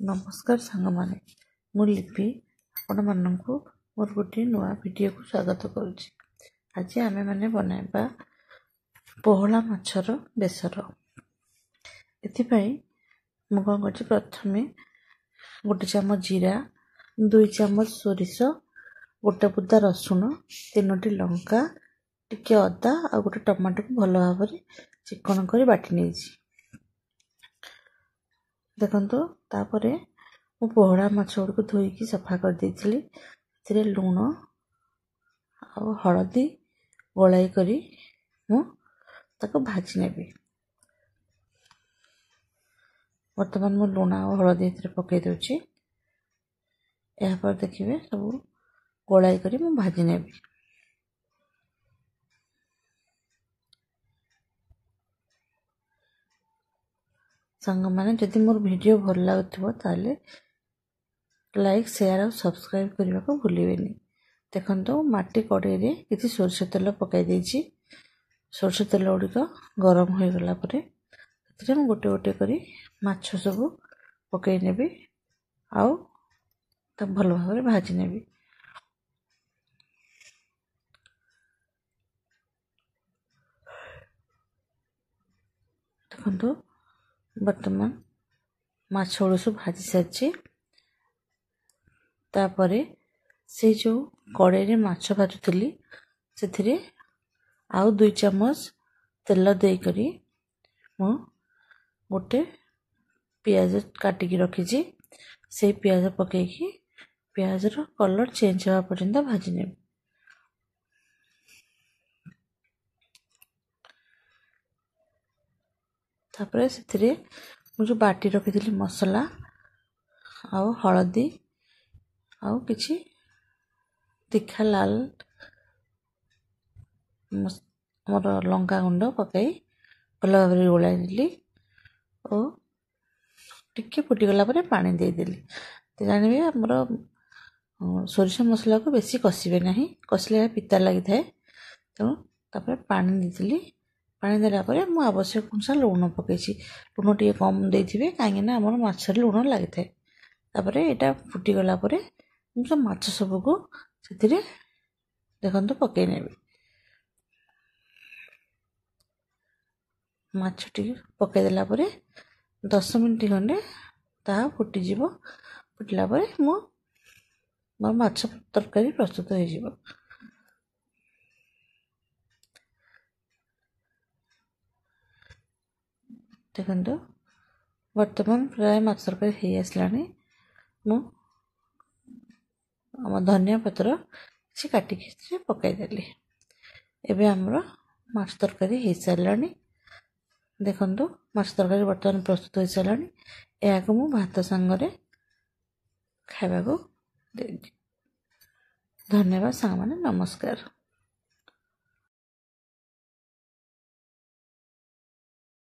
नमस्कार सांगमाने मु लिपि आपण माननकु मोर गोटे नुआ वीडियो को स्वागत करुच्ची। आज आमे माने बनाइबा पोहला माछर बेसर। एथिपाई मु कौन करछि प्रथमे गोटे चामच जीरा, 2 चामच सोरिष, गोटे बुदा रसुण, 3टी लंका, टिके अदा आ गोटे टमाटो को भल भाबरे चिकन करी बाटी नेछि। देखंतु तापरे मु पोहड़ा माछ को धोईकी सफा कर देइथिली। सेरे लूण आ हळदी गोलाई करी मु ताको भाजी नेबी। वर्तमान मु लूण आ हळदी एथिरे पकै दोछि। एहा पर देखिबे सब गोलाई करी मु भाजी नेबी। संग माने जदि मोर वीडियो भल लागुथिबो ताले लाइक शेयर और सब्सक्राइब करने को भूलिबेनी। देखंतु माटी कड़े रे किछि सोरष तेल पकाई देछि। सोरष तेल उडिक गरम हो गला परे एथिरे हम गोटे गोटे करी माछ सब पकाई नेबी आउ त भल भाबरे भाजी नेबी। देखंतु वर्तमान माछ सब भाजी सारछि। तापरे से जो कड़े रे माछ भाजुथली सेथिरे आउ 2 चामच तेल देई करी मु गोटे प्याज काटी की रखिछि। से प्याज पकै की प्याज रो कलर चेंज होवा पर्यंत भाजी ने। तापरे सेथिरे मु जो बाटी रखिथली मसाला आउ हळदी आउ किछि तीखा लाल मोर लंका गुंड पकाई भल भाबरे गोलाई देली ओ टिके फुटी गला परे पानी दे देली। तो जानिबे हमर सोरिष मसला को बेसी कसिबे नाही, कसिले पिता लागि थाए। तो तापर पानी देली। पानी देला परे मु आवश्यक अनुसार लूण पकेछि। लूण टिके कम देथिबे काहे ना हमर माछरे लूण लागि थाए। तापर एटा फुटी गला परे मु सब माछ सब को सेथिरे देखंतु पकै नेबे। माछ टिके पकै देला परे 10 मिनिट खंडे ता फुटी जीवो। फुटला परे मु माछ तरकारी प्रस्तुत हो जीवो। देखंतु वर्तमान प्राय माछ तरकारी हे आसलानी। मु धनिया पत्र से काटी के पकाई देली। एबे हमरो माछ तरकारी हे सारलानी। देखंतु माछ तरकारी वर्तमान प्रस्तुत हो सारलानी। एहा को मु भात संगरे खाइबा को देली। धन्यवाद सांगमाने, नमस्कार।